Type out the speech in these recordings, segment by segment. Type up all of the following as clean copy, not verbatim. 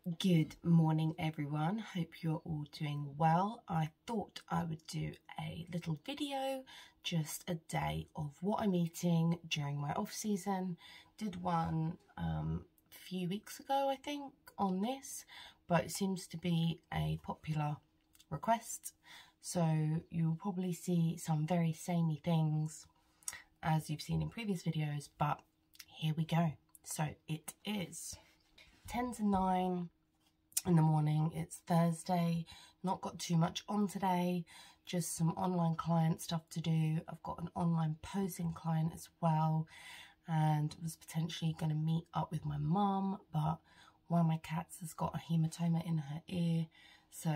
Good morning everyone, hope you're all doing well. I thought I would do a little video, just a day of what I'm eating during my off season. Did one a few weeks ago I think on this, but it seems to be a popular request, so you'll probably see some very samey things as you've seen in previous videos, but here we go. So it is 10 to 9 in the morning. It's Thursday, not got too much on today, just some online client stuff to do. I've got an online posing client as well, and was potentially going to meet up with my mum, but one of my cats has got a hematoma in her ear, so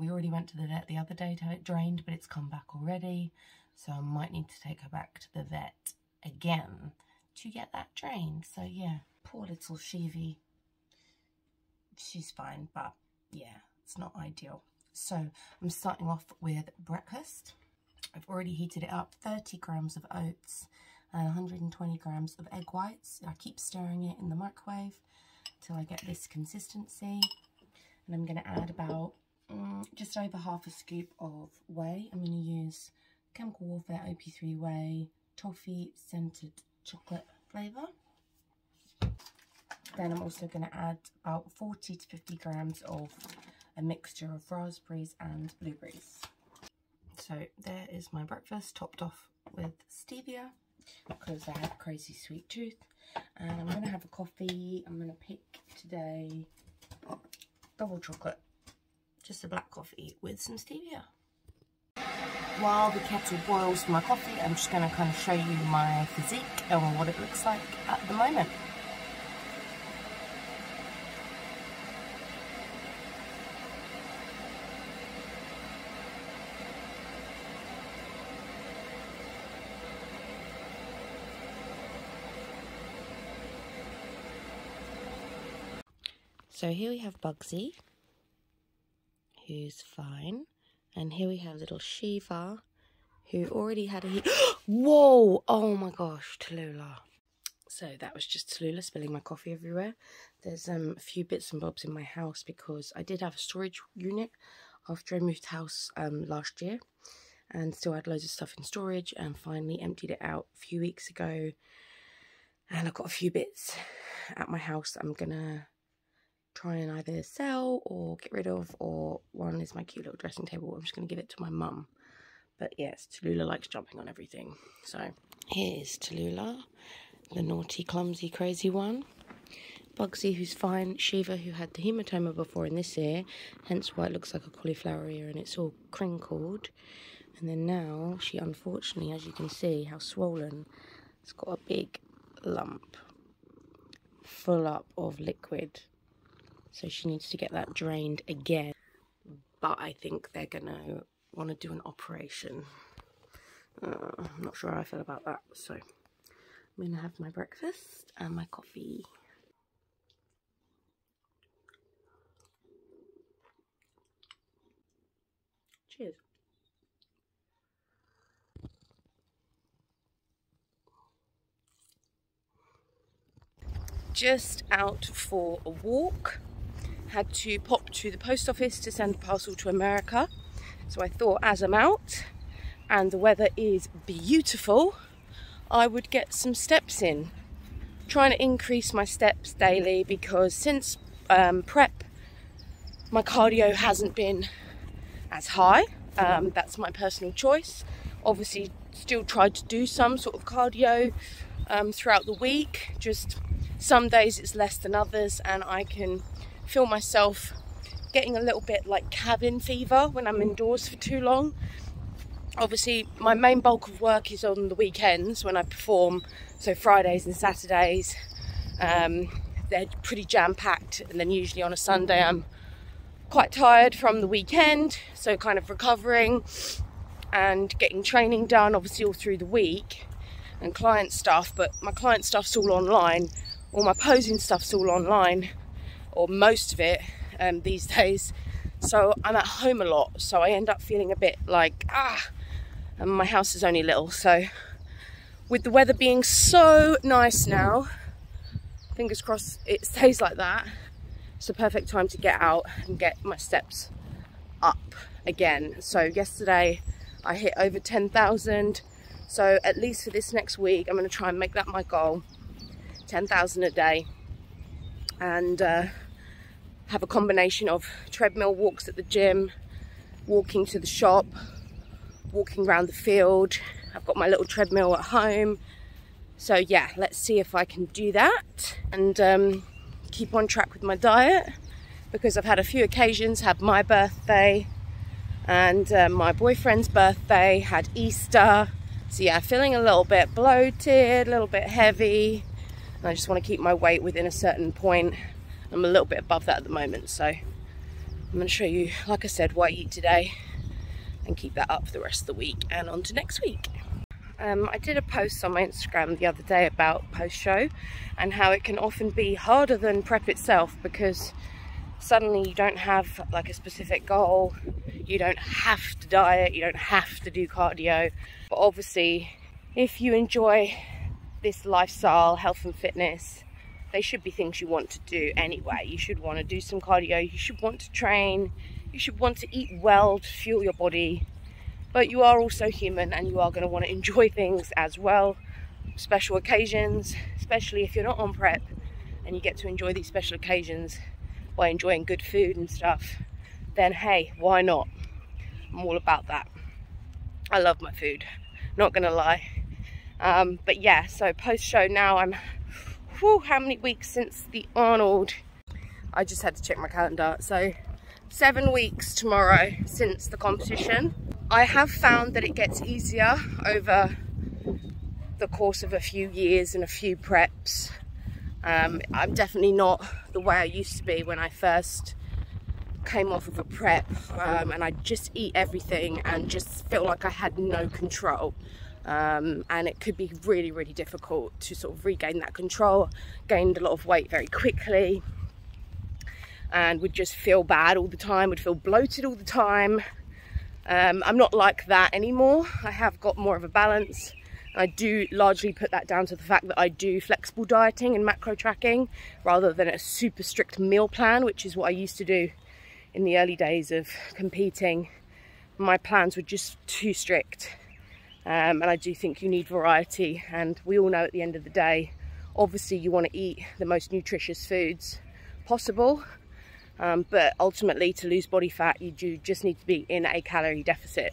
we already went to the vet the other day to have it drained, but it's come back already, so I might need to take her back to the vet again to get that drained. So yeah, poor little Shivy. She's fine, but yeah, it's not ideal. So I'm starting off with breakfast. I've already heated it up, 30 grams of oats and 120 grams of egg whites. I keep stirring it in the microwave till I get this consistency. And I'm going to add about just over half a scoop of whey. I'm going to use Chemical Warfare OP3 whey, toffee scented chocolate flavour. Then I'm also going to add about 40 to 50 grams of a mixture of raspberries and blueberries. So there is my breakfast, topped off with stevia because I have a crazy sweet tooth. And I'm going to have a coffee. I'm going to pick today double chocolate, just a black coffee with some stevia. While the kettle boils for my coffee, I'm just going to kind of show you my physique and what it looks like at the moment. So here we have Bugsy, who's fine, and here we have little Shiva, who already had a heat. Whoa! Oh my gosh, Tallulah. So that was just Tallulah spilling my coffee everywhere. There's a few bits and bobs in my house because I did have a storage unit after I moved house last year, and still had loads of stuff in storage, and finally emptied it out a few weeks ago. And I've got a few bits at my house that I'm gonna try and either sell or get rid of, or one is my cute little dressing table. I'm just going to give it to my mum. But yes, Tallulah likes jumping on everything. So here's Tallulah, the naughty, clumsy, crazy one. Bugsy, who's fine. Shiva, who had the hematoma before in this ear, hence why it looks like a cauliflower ear and it's all crinkled. And then now she, unfortunately, as you can see how swollen, it's got a big lump full up of liquid. So she needs to get that drained again. But I think they're going to want to do an operation. I'm not sure how I feel about that. So I'm going to have my breakfast and my coffee. Cheers. Just out for a walk. Had to pop to the post office to send a parcel to America, so I thought as I'm out and the weather is beautiful, I would get some steps in. Trying to increase my steps daily because since prep my cardio hasn't been as high. That's my personal choice. Obviously still tried to do some sort of cardio throughout the week, just some days it's less than others, and I can feel myself getting a little bit like cabin fever when I'm indoors for too long. Obviously my main bulk of work is on the weekends when I perform, so Fridays and Saturdays they're pretty jam-packed, and then usually on a Sunday I'm quite tired from the weekend, so kind of recovering and getting training done obviously all through the week and client stuff. But my client stuff's all online, all my posing stuff's all online, or most of it these days, so I'm at home a lot, so I end up feeling a bit like and my house is only little. So with the weather being so nice now, fingers crossed it stays like that, it's the perfect time to get out and get my steps up again. So yesterday I hit over 10,000. So at least for this next week, I'm going to try and make that my goal, 10,000 a day, and have a combination of treadmill walks at the gym, walking to the shop, walking around the field. I've got my little treadmill at home. So yeah, let's see if I can do that and keep on track with my diet, because I've had a few occasions, had my birthday and my boyfriend's birthday, had Easter. So yeah, feeling a little bit bloated, a little bit heavy. And I just want to keep my weight within a certain point. I'm a little bit above that at the moment. So I'm going to show you, like I said, what I eat today and keep that up for the rest of the week and on to next week. I did a post on my Instagram the other day about post-show and how it can often be harder than prep itself, because suddenly you don't have like a specific goal, you don't have to diet, you don't have to do cardio. But obviously, if you enjoy this lifestyle, health and fitness, they should be things you want to do anyway. You should want to do some cardio, you should want to train, you should want to eat well to fuel your body. But you are also human and you are going to want to enjoy things as well. Special occasions, especially if you're not on prep and you get to enjoy these special occasions by enjoying good food and stuff, then hey, why not? I'm all about that. I love my food, not gonna lie. But yeah, so post-show now, I'm, how many weeks since the Arnold? I just had to check my calendar. So 7 weeks tomorrow since the competition. I have found that it gets easier over the course of a few years and a few preps. I'm definitely not the way I used to be when I first came off of a prep, and I just eat everything and just feel like I had no control, and it could be really, really difficult to sort of regain that control. Gained a lot of weight very quickly and would just feel bad all the time, would feel bloated all the time. I'm not like that anymore. I have got more of a balance. I do largely put that down to the fact that I do flexible dieting and macro tracking rather than a super strict meal plan, which is what I used to do in the early days of competing. My plans were just too strict, and I do think you need variety, and we all know at the end of the day, obviously you want to eat the most nutritious foods possible, but ultimately to lose body fat you do just need to be in a calorie deficit.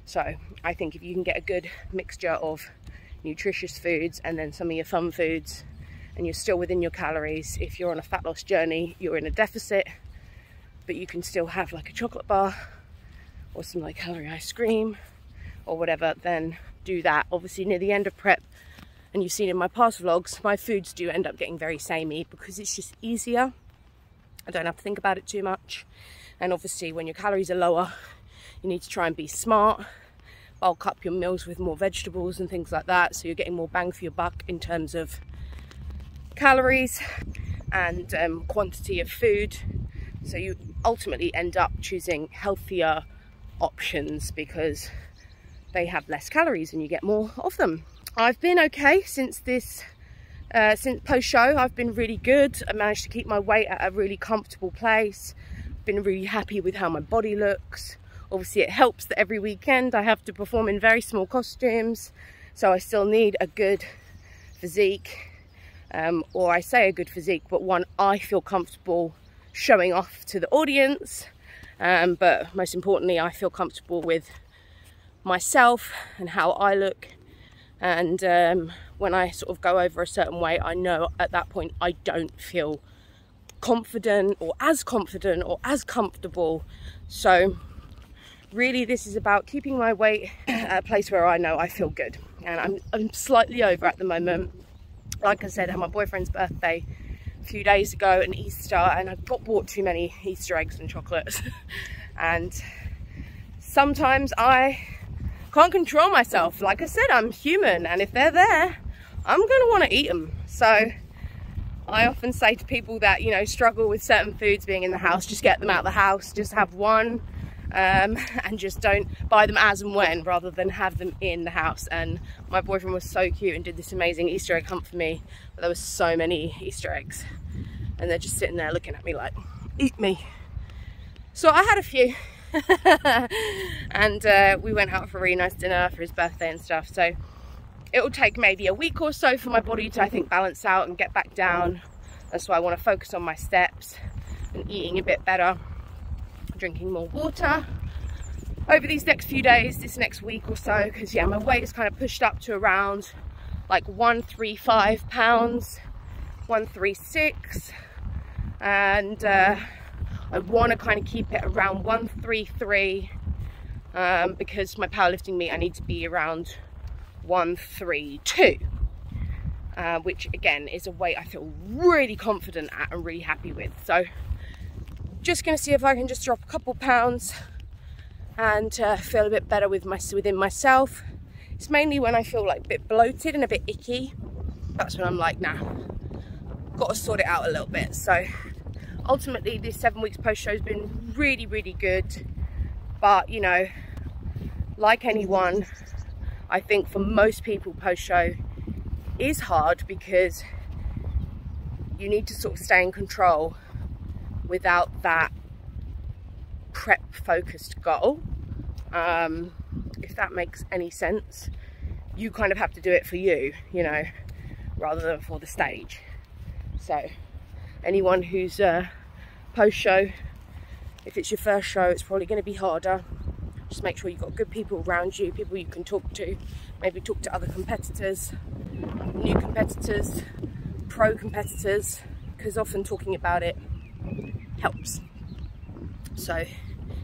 So I think if you can get a good mixture of nutritious foods and then some of your fun foods, and you're still within your calories, if you're on a fat loss journey you're in a deficit, but you can still have like a chocolate bar or some like calorie ice cream or whatever, then do that. Obviously near the end of prep, and you've seen in my past vlogs, my foods do end up getting very samey because it's just easier. I don't have to think about it too much. And obviously when your calories are lower, you need to try and be smart, bulk up your meals with more vegetables and things like that, so you're getting more bang for your buck in terms of calories and quantity of food. So you ultimately end up choosing healthier options because they have less calories and you get more of them. I've been okay since post-show. I've been really good. I managed to keep my weight at a really comfortable place. Been really happy with how my body looks. Obviously it helps that every weekend I have to perform in very small costumes, so I still need a good physique, or I say a good physique, but one I feel comfortable showing off to the audience, but most importantly I feel comfortable with myself and how I look. And when I sort of go over a certain weight, I know at that point I don't feel confident or as comfortable. So really this is about keeping my weight at a place where I know I feel good, and I'm slightly over at the moment. Like I said, I had my boyfriend's birthday a few days ago and Easter, and I bought too many Easter eggs and chocolates and sometimes I can't control myself. Like I said, I'm human, and if they're there I'm gonna want to eat them. So I often say to people that, you know, struggle with certain foods being in the house, just get them out of the house, just have one, and just don't buy them as and when, rather than have them in the house. And my boyfriend was so cute and did this amazing Easter egg hunt for me, but there were so many Easter eggs. and they're just sitting there looking at me like, eat me. So I had a few. And we went out for a really nice dinner for his birthday and stuff. So it will take maybe a week or so for my body to, I think, balance out and get back down. That's why I want to focus on my steps and eating a bit better, drinking more water over these next few days, this next week or so, because yeah, my weight is kind of pushed up to around like 135 pounds, 136, and I want to kind of keep it around 133, because my powerlifting meet I need to be around 132, which again is a weight I feel really confident at and really happy with. So just going to see if I can just drop a couple pounds and feel a bit better within myself. It's mainly when I feel like a bit bloated and a bit icky. That's when I'm like, nah, got to sort it out a little bit. So ultimately this 7 weeks post show has been really, really good. But you know, like anyone, I think for most people post show is hard because you need to sort of stay in control without that prep focused goal. If that makes any sense, you kind of have to do it for you, you know, rather than for the stage. So anyone who's post show, if it's your first show, it's probably going to be harder. Just make sure you've got good people around you, people you can talk to, maybe talk to other competitors, new competitors, pro competitors, because often talking about it helps. So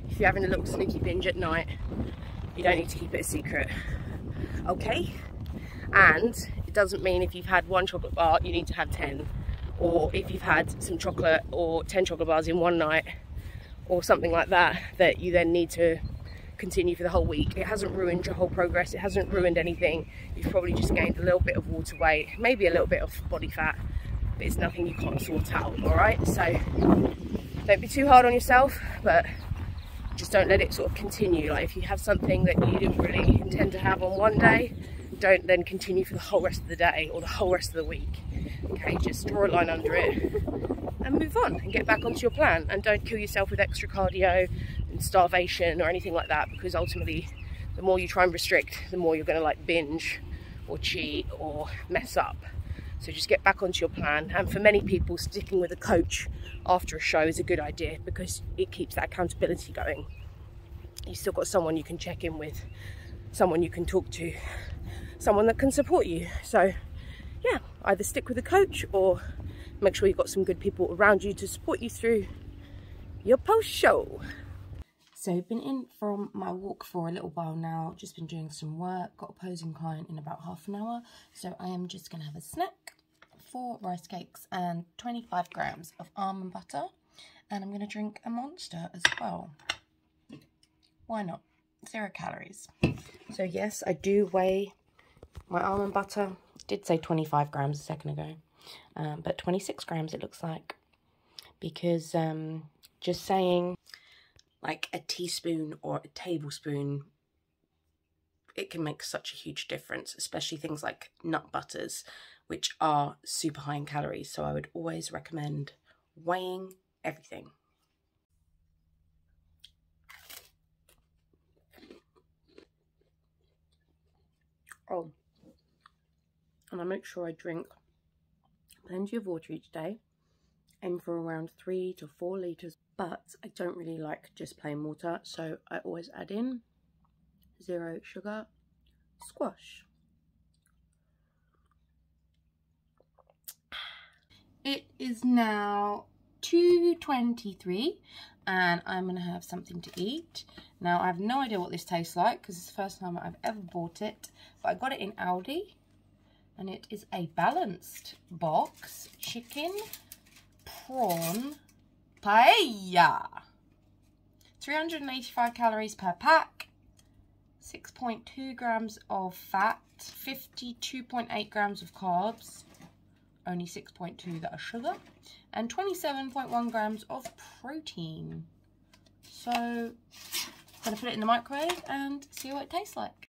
if you're having a little sneaky binge at night, you don't need to keep it a secret, okay? And it doesn't mean if you've had one chocolate bar you need to have 10, or if you've had some chocolate or 10 chocolate bars in one night or something like that, that you then need to continue for the whole week. It hasn't ruined your whole progress, it hasn't ruined anything. You've probably just gained a little bit of water weight, maybe a little bit of body fat, but it's nothing you can't sort out, all right? So don't be too hard on yourself, but just don't let it sort of continue. Like if you have something that you didn't really intend to have on one day, don't then continue for the whole rest of the day or the whole rest of the week. Okay, just draw a line under it and move on and get back onto your plan, and don't kill yourself with extra cardio and starvation or anything like that, because ultimately the more you try and restrict, the more you're going to like binge or cheat or mess up. So just get back onto your plan. And for many people, sticking with a coach after a show is a good idea because it keeps that accountability going. You've still got someone you can check in with, someone you can talk to, someone that can support you. So yeah, either stick with a coach or make sure you've got some good people around you to support you through your post show. So been in from my walk for a little while now, just been doing some work, got a posing client in about half an hour. So I am just going to have a snack, 4 rice cakes and 25 grams of almond butter. And I'm going to drink a Monster as well. Why not? 0 calories. So yes, I do weigh my almond butter. It did say 25 grams a second ago. But 26 grams it looks like. Because just saying like a teaspoon or a tablespoon, it can make such a huge difference, especially things like nut butters, which are super high in calories. So I would always recommend weighing everything. Oh, and I make sure I drink plenty of water each day. Aim for around 3 to 4 litres, but I don't really like just plain water, so I always add in 0 sugar squash. It is now 2:23 and I'm going to have something to eat. Now I have no idea what this tastes like because it's the first time I've ever bought it, but I got it in Aldi and it is a balanced box chicken prawn paella. 385 calories per pack, 6.2 grams of fat, 52.8 grams of carbs, only 6.2 that are sugar, and 27.1 grams of protein. So I'm going to put it in the microwave and see what it tastes like.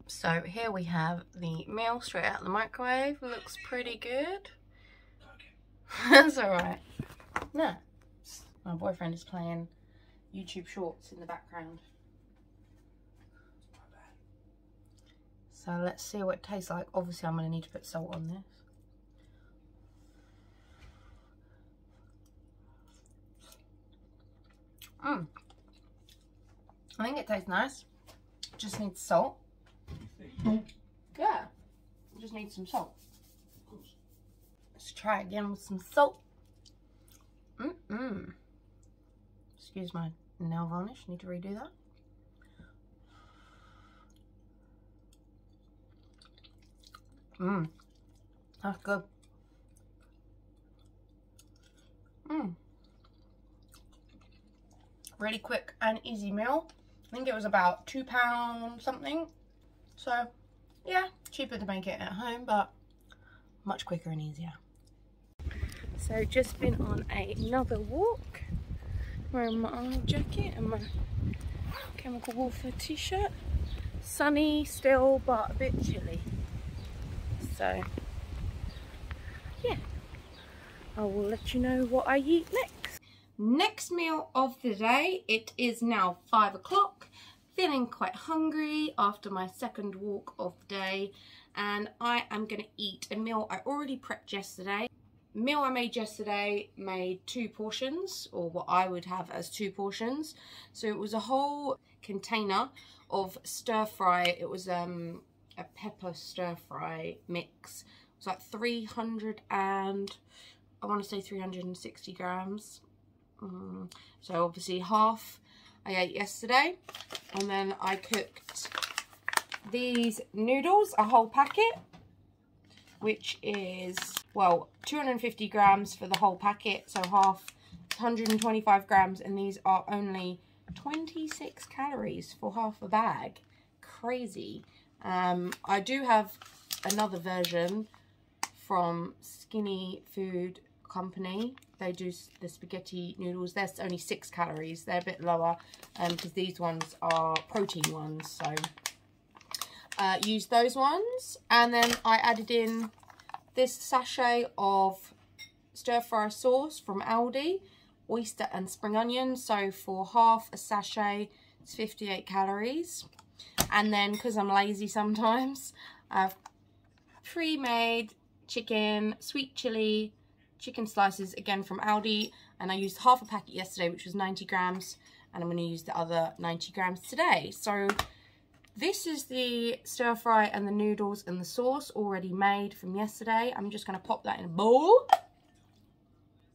So here we have the meal straight out of the microwave. Looks pretty good. That's alright. No. My boyfriend is playing YouTube Shorts in the background. So let's see what it tastes like. Obviously I'm going to need to put salt on this. I think it tastes nice. Just needs salt. Yeah. Just needs some salt. Let's try again with some salt. Excuse my nail varnish. Need to redo that. That's good. Really quick and easy meal. I think it was about £2 something. So yeah, cheaper to make it at home, but much quicker and easier. So just been on another walk. Wearing my arm jacket and my Chemical Warfare t-shirt. Sunny still, but a bit chilly. So yeah, I will let you know what I eat next. Next meal of the day. It is now 5 o'clock. Feeling quite hungry after my second walk of the day, and I am going to eat a meal I already prepped yesterday. Meal I made yesterday made 2 portions, or what I would have as 2 portions. So it was a whole container of stir fry. It was a pepper stir fry mix. It was like 360 grams. So obviously half I ate yesterday, and then I cooked these noodles, a whole packet, which is, well, 250 grams for the whole packet, so half, 125 grams, and these are only 26 calories for half a bag. Crazy. I do have another version from Skinny Food Company. They do the spaghetti noodles. They're only 6 calories. They're a bit lower because these ones are protein ones. So use those ones. And then I added in this sachet of stir fry sauce from Aldi, oyster and spring onion. So for half a sachet, it's 58 calories. And then, because I'm lazy sometimes, I've pre-made chicken, sweet chili, chicken slices, again from Aldi, and I used half a packet yesterday, which was 90 grams, and I'm going to use the other 90 grams today. So this is the stir fry and the noodles and the sauce already made from yesterday. I'm just going to pop that in a bowl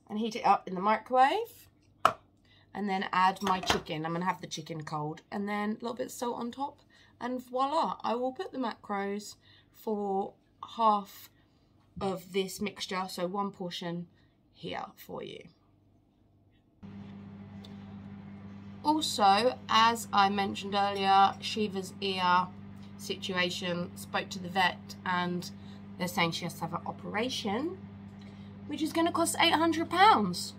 and heat it up in the microwave, and then add my chicken. I'm going to have the chicken cold, and then a little bit of salt on top, and voila, I will put the macros for half of this mixture, so 1 portion here for you. Also, as I mentioned earlier, Shiva's ear situation, spoke to the vet, and they're saying she has to have an operation, which is going to cost £800.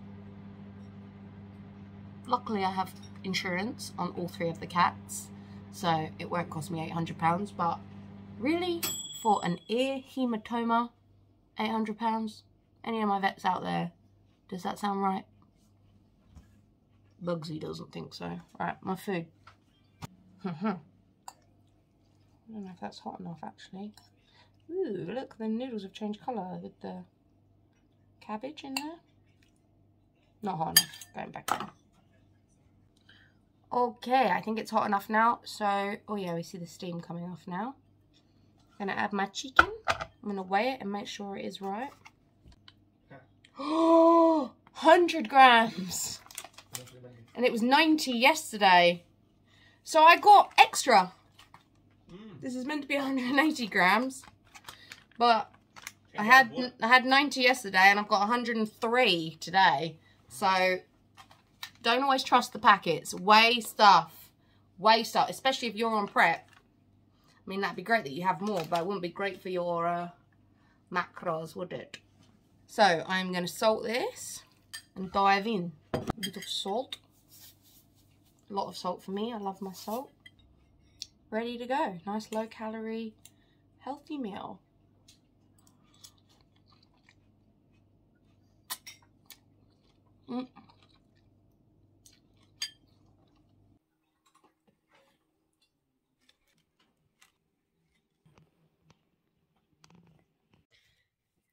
Luckily I have insurance on all 3 of the cats, so it won't cost me £800, but really, for an ear hematoma, £800? Any of my vets out there, does that sound right? Bugsy doesn't think so. Right, my food. I don't know if that's hot enough, actually. Ooh, look, the noodles have changed colour with the cabbage in there. Not hot enough. Going back down. Okay, I think it's hot enough now. So, oh yeah, we see the steam coming off now. I'm going to add my chicken. I'm going to weigh it and make sure it is right. Oh, 100 grams. And it was 90 yesterday. So I got extra. This is meant to be 180 grams. But I had 90 yesterday and I've got 103 today. So don't always trust the packets. Weigh stuff. Weigh stuff. Especially if you're on prep. I mean, that'd be great that you have more, but it wouldn't be great for your macros, would it? So I'm going to salt this and dive in. A bit of salt. A lot of salt for me. I love my salt. Ready to go. Nice low calorie, healthy meal.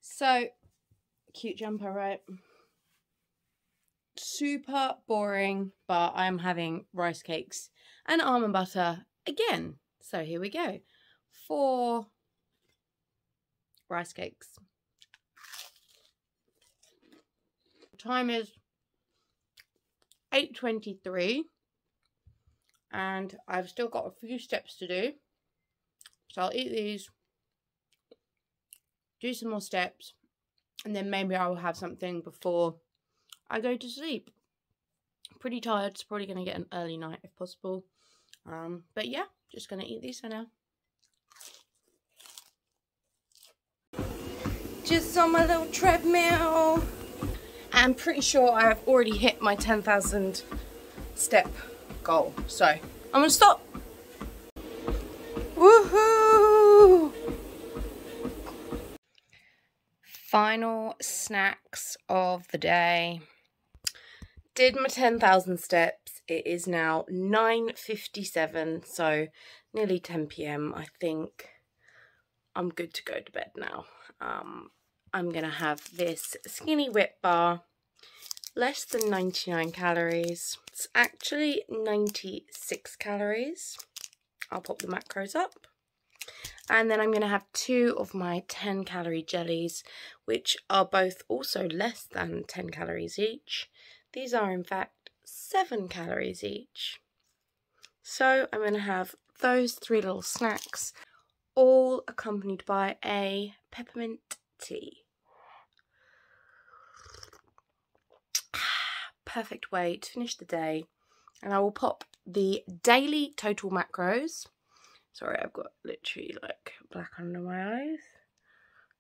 So, cute jumper, right? Super boring, but I'm having rice cakes and almond butter again. So here we go. 4 rice cakes. Time is 8:23 and I've still got a few steps to do. So I'll eat these, do some more steps, and then maybe I will have something before I go to sleep. Pretty tired, it's probably going to get an early night if possible. But yeah, just going to eat these for now. Just on my little treadmill. I'm pretty sure I have already hit my 10,000 step goal. So I'm going to stop. Woohoo! Final snacks of the day. Did my 10,000 steps. It is now 9:57, so nearly 10 p.m. I think I'm good to go to bed now. I'm gonna have this skinny whip bar, less than 99 calories. It's actually 96 calories. I'll pop the macros up. And then I'm going to have 2 of my 10 calorie jellies, which are both also less than 10 calories each. These are in fact 7 calories each. So I'm going to have those 3 little snacks, all accompanied by a peppermint tea. Perfect way to finish the day. And I will pop the daily total macros. Sorry, I've got literally like black under my eyes.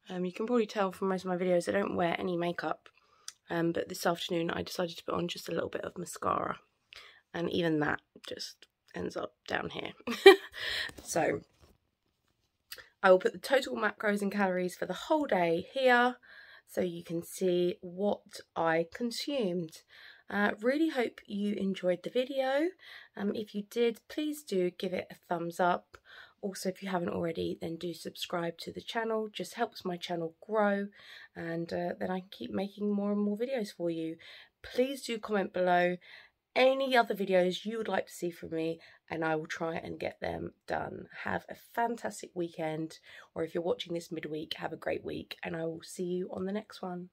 You can probably tell from most of my videos I don't wear any makeup. But this afternoon I decided to put on just a little bit of mascara. And even that just ends up down here. So I will put the total macros and calories for the whole day here, so you can see what I consumed. Really hope you enjoyed the video. If you did, please do give it a thumbs up. Also, if you haven't already, then do subscribe to the channel. Just helps my channel grow, and then I can keep making more and more videos for you. Please do comment below any other videos you would like to see from me, and I will try and get them done. Have a fantastic weekend, or if you're watching this midweek, have a great week, and I will see you on the next one.